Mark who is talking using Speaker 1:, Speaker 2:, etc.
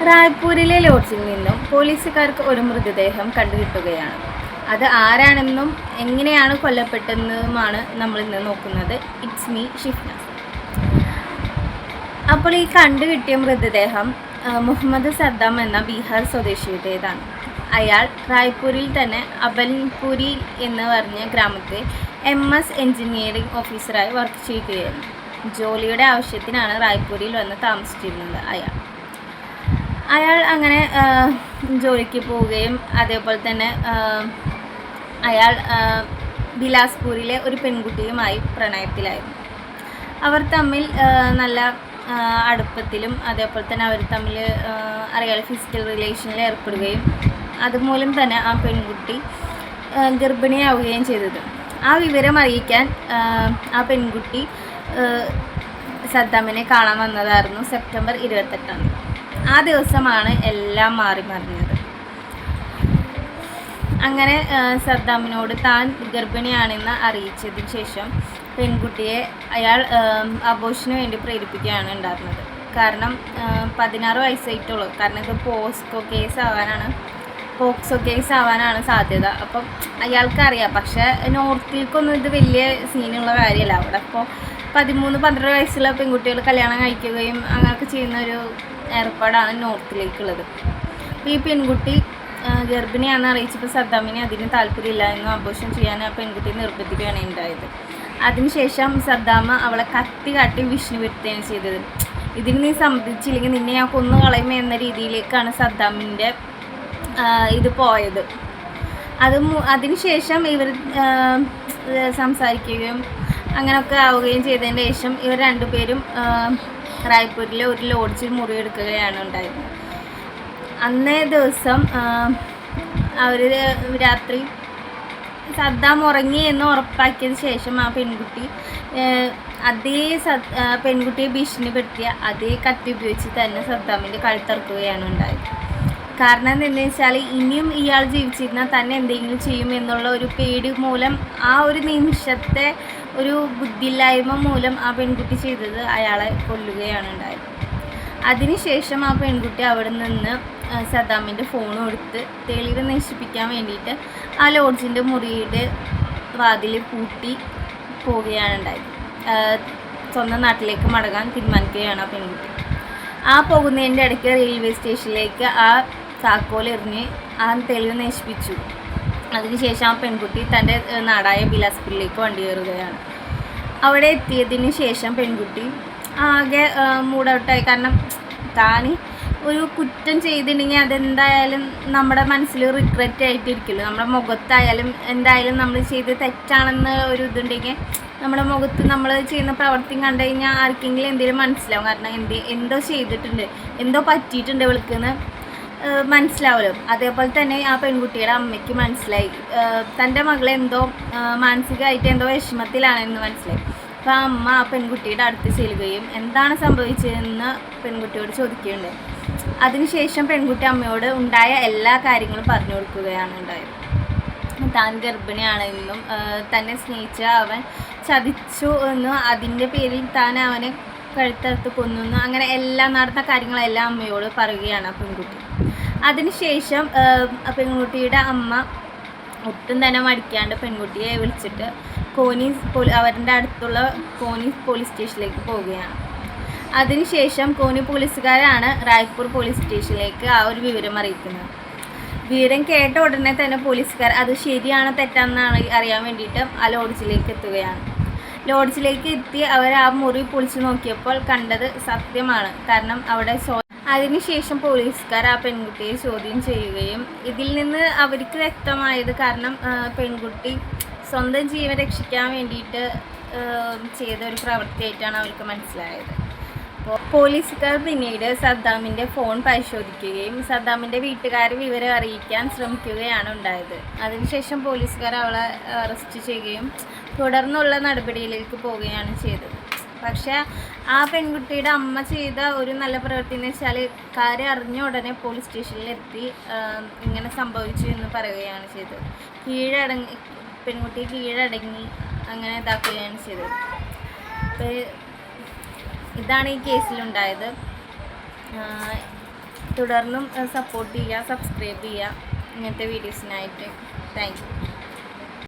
Speaker 1: റായ്പൂരിലെ ലോഡ്ജിൽ നിന്നും പോലീസുകാർക്ക് ഒരു മൃതദേഹം കണ്ടുകിട്ടുകയാണ്. അത് ആരാണെന്നും എങ്ങനെയാണ് കൊല്ലപ്പെട്ടതെന്നുമാണ് നമ്മൾ ഇന്ന് നോക്കുന്നത്. It's me Shifnas. അപ്പോൾ ഈ കണ്ടുകിട്ടിയ മൃതദേഹം മുഹമ്മദ് സദ്ദാം എന്ന ബീഹാർ സ്വദേശിയുടേതാണ്. അയാൾ റായ്പൂരിൽ തന്നെ അബൽപൂരി എന്ന് പറഞ്ഞ ഗ്രാമത്തിൽ MS എഞ്ചിനീയറിംഗ് ഓഫീസറായി വർക്ക് ചെയ്യുകയായിരുന്നു. ജോലിയുടെ ആവശ്യത്തിനാണ് റായ്പൂരിൽ വന്ന് താമസിച്ചിരുന്നത് അയാൾ അങ്ങനെ ജോലിക്ക് പോവുകയും അതേപോലെ തന്നെ അയാൾ ബിലാസ്പൂരിലെ ഒരു പെൺകുട്ടിയുമായി പ്രണയത്തിലായിരുന്നു. അവർ തമ്മിൽ നല്ല അടുപ്പത്തിലും അതേപോലെ തന്നെ അവർ തമ്മിൽ അറിയാതെ ഫിസിക്കൽ റിലേഷനിൽ ഏർപ്പെടുകയും അതുമൂലം തന്നെ ആ പെൺകുട്ടി ഗർഭിണിയാവുകയും ചെയ്തത്. ആ വിവരം അറിയിക്കാൻ ആ പെൺകുട്ടി സദ്ദാമിനെ കാണാൻ വന്നതായിരുന്നു സെപ്റ്റംബർ 28. ആ ദിവസമാണ് എല്ലാം മാറി മറിഞ്ഞത്. അങ്ങനെ സദ്ദാമിനോട് താൻ ഗർഭിണിയാണെന്ന് അറിയിച്ചതിന് ശേഷം പെൺകുട്ടിയെ അയാൾ അബോർഷന് വേണ്ടി പ്രേരിപ്പിക്കുകയാണ് ഉണ്ടായിരുന്നത്. കാരണം 16 വയസ്സായിട്ടുള്ളൂ. കാരണം ഇത് പോക്സോ കേസ് ആവാനാണ് സാധ്യത. അപ്പം അയാൾക്കറിയാം. പക്ഷേ നോർത്തിലേക്കൊന്നും ഇത് വലിയ സീനുള്ള കാര്യമല്ല. അവിടെ ഇപ്പോൾ 13-12 വയസ്സുള്ള പെൺകുട്ടികൾ കല്യാണം കഴിക്കുകയും അങ്ങനെയൊക്കെ ചെയ്യുന്ന ഒരു ഏർപ്പാടാണ് നോർത്തിലേക്കുള്ളത്. അപ്പോൾ ഈ പെൺകുട്ടി ഗർഭിണിയാണെന്ന് അറിയിച്ചപ്പോൾ സദ്ദാമിന് അതിന് താല്പര്യമില്ല എന്നും അബോർഷൻ ചെയ്യാൻ ആ പെൺകുട്ടി നിർബന്ധിക്കുകയാണ് ഉണ്ടായത്. അതിനുശേഷം സദ്ദാം അവളെ കാട്ടി വിഷ്ണു വരുത്തുകയാണ് ചെയ്തത്. ഇതിന് നീ സമ്മതിച്ചില്ലെങ്കിൽ നിന്നെ ഞാൻ കൊന്നു കളയുമോ എന്ന രീതിയിലേക്കാണ് സദ്ദാമിൻ്റെ ഇത് പോയത്. അതിനുശേഷം ഇവർ സംസാരിക്കുകയും അങ്ങനെയൊക്കെ ആവുകയും ചെയ്തതിന് ശേഷം ഇവർ രണ്ടുപേരും റായ്പൂരിലെ ഒരു ലോഡ്ജിൽ മുറിയെടുക്കുകയാണ് ഉണ്ടായിരുന്നത്. അന്നേ ദിവസം അവർ രാത്രി സദ്ദാം ഉറങ്ങി എന്ന് ഉറപ്പാക്കിയതിന് ശേഷം ആ പെൺകുട്ടി പെൺകുട്ടിയെ ഭീഷണിപ്പെടുത്തിയ അതേ കത്തി ഉപയോഗിച്ച് തന്നെ സദ്ദാമിൻ്റെ കഴുത്തറുക്കുകയാണ് ഉണ്ടായത്. കാരണം എന്താണെന്ന് വെച്ചാൽ ഇനിയും ഇയാൾ ജീവിച്ചിരുന്നാൽ തന്നെ എന്തെങ്കിലും ചെയ്യും എന്നുള്ള ഒരു പേടി മൂലം ആ ഒരു നിമിഷത്തെ ഒരു ബുദ്ധിയില്ലായ്മ മൂലം ആ പെൺകുട്ടി ചെയ്തത് അയാളെ കൊല്ലുകയാണ് ഉണ്ടായത്. അതിനുശേഷം ആ പെൺകുട്ടി അവിടെ നിന്ന് സദ്ദാമിൻ്റെ ഫോൺ കൊടുത്ത് തെളിവ് നശിപ്പിക്കാൻ വേണ്ടിയിട്ട് ആ ലോഡ്ജിൻ്റെ മുറിയുടെ വാതിൽ പൂട്ടി പോവുകയാണ് ഉണ്ടായത്. സ്വന്തം നാട്ടിലേക്ക് മടങ്ങാൻ തീരുമാനിക്കുകയാണ് ആ പെൺകുട്ടി. ആ പോകുന്നതിൻ്റെ ഇടയ്ക്ക് റെയിൽവേ സ്റ്റേഷനിലേക്ക് ആ താക്കോലെറിഞ്ഞ് ആ തെളിവ് നശിപ്പിച്ചു. അതിനുശേഷം ആ പെൺകുട്ടി തൻ്റെ നാടായ ബിലാസ്പൂരിലേക്ക് വണ്ടി കയറുകയാണ്. അവിടെ എത്തിയതിന് ശേഷം പെൺകുട്ടി ആകെ മൂഡൗട്ടായി. കാരണം താൻ ഒരു കുറ്റം ചെയ്തിട്ടുണ്ടെങ്കിൽ അതെന്തായാലും നമ്മുടെ മനസ്സിൽ റിഗ്രറ്റ് ആയിട്ടിരിക്കില്ല. നമ്മുടെ മുഖത്തായാലും എന്തായാലും നമ്മൾ ചെയ്ത് തെറ്റാണെന്ന് ഒരു ഇതുണ്ടെങ്കിൽ നമ്മുടെ മുഖത്ത് നമ്മൾ ചെയ്യുന്ന പ്രവർത്തിയും കണ്ടു കഴിഞ്ഞാൽ ആർക്കെങ്കിലും എന്തെങ്കിലും മനസ്സിലാവും. കാരണം എന്തോ ചെയ്തിട്ടുണ്ട്, എന്തോ പറ്റിയിട്ടുണ്ട് ഇവൾക്കെന്ന് മനസ്സിലാവുമല്ലോ. അതേപോലെ തന്നെ ആ പെൺകുട്ടിയുടെ അമ്മയ്ക്ക് മനസ്സിലായി തൻ്റെ മകളെ എന്തോ മാനസികമായിട്ട് എന്തോ വിഷമത്തിലാണെന്ന് മനസ്സിലായി. അപ്പോൾ ആ അമ്മ ആ പെൺകുട്ടിയുടെ അടുത്ത് ചെല്ലുകയും എന്താണ് സംഭവിച്ചതെന്ന് പെൺകുട്ടിയോട് ചോദിക്കുകയുണ്ട്. അതിനുശേഷം പെൺകുട്ടി അമ്മയോട് ഉണ്ടായ എല്ലാ കാര്യങ്ങളും പറഞ്ഞു കൊടുക്കുകയാണ് ഉണ്ടായത്. താൻ ഗർഭിണിയാണെന്നും തന്നെ സ്നേഹിച്ച അവൻ ചതിച്ചു എന്നും അതിൻ്റെ പേരിൽ താൻ അവനെ കഴുത്തറുത്ത് കൊന്നു അങ്ങനെ എല്ലാം നടന്ന കാര്യങ്ങളെല്ലാം അമ്മയോട് പറയുകയാണ് ആ പെൺകുട്ടി. അതിനുശേഷം പെൺകുട്ടിയുടെ അമ്മ ഒട്ടും തന്നെ മടിക്കാണ്ട് പെൺകുട്ടിയെ വിളിച്ചിട്ട് അവരുടെ അടുത്തുള്ള കോനി പോലീസ് സ്റ്റേഷനിലേക്ക് പോവുകയാണ്. അതിനുശേഷം കോനി പോലീസുകാരാണ് റായ്പൂർ പോലീസ് സ്റ്റേഷനിലേക്ക് ആ ഒരു വിവരം അറിയിക്കുന്നത്. വിവരം കേട്ട ഉടനെ തന്നെ പോലീസുകാർ അത് ശരിയാണോ തെറ്റാണെന്നാണ് അറിയാൻ വേണ്ടിയിട്ട് ആ ലോഡ്ജിലേക്ക് എത്തുകയാണ്. ലോഡ്ജിലേക്ക് എത്തി അവർ ആ മുറി പൊളിച്ചു നോക്കിയപ്പോൾ കണ്ടത് സത്യമാണ്. കാരണം അവിടെ അതിനുശേഷം പോലീസുകാർ ആ പെൺകുട്ടിയെ ചോദ്യം ചെയ്യുകയും ഇതിൽ നിന്ന് അവർക്ക് വ്യക്തമായത് കാരണം പെൺകുട്ടി സ്വന്തം ജീവൻ രക്ഷിക്കാൻ വേണ്ടിയിട്ട് ചെയ്ത ഒരു പ്രവൃത്തിയായിട്ടാണ് അവർക്ക് മനസ്സിലായത്. പോലീസുകാർ പിന്നീട് സദ്ദാമിൻ്റെ ഫോൺ പരിശോധിക്കുകയും സദ്ദാമിൻ്റെ വീട്ടുകാരെ വിവരം അറിയിക്കാൻ ശ്രമിക്കുകയാണ് ഉണ്ടായത്. അതിനുശേഷം പോലീസുകാർ അവളെ അറസ്റ്റ് ചെയ്യുകയും തുടർന്നുള്ള നടപടിയിലേക്ക് പോവുകയാണ് ചെയ്തത്. പക്ഷേ ആ പെൺകുട്ടിയുടെ അമ്മ ചെയ്ത ഒരു നല്ല പ്രവൃത്തി എന്ന് വെച്ചാൽ കാര്യം അറിഞ്ഞ ഉടനെ പോലീസ് സ്റ്റേഷനിലെത്തി ഇങ്ങനെ സംഭവിച്ചു എന്ന് പറയുകയാണ് ചെയ്തത്. പെൺകുട്ടി കീഴടങ്ങി അങ്ങനെ ഇതാക്കുകയാണ് ചെയ്തത്. അപ്പോൾ ഇതാണ് ഈ കേസിലുണ്ടായത്. തുടർന്നും സപ്പോർട്ട് ചെയ്യുക, സബ്സ്ക്രൈബ് ചെയ്യുക ഇങ്ങനത്തെ വീഡിയോസിനായിട്ട്. Thank you.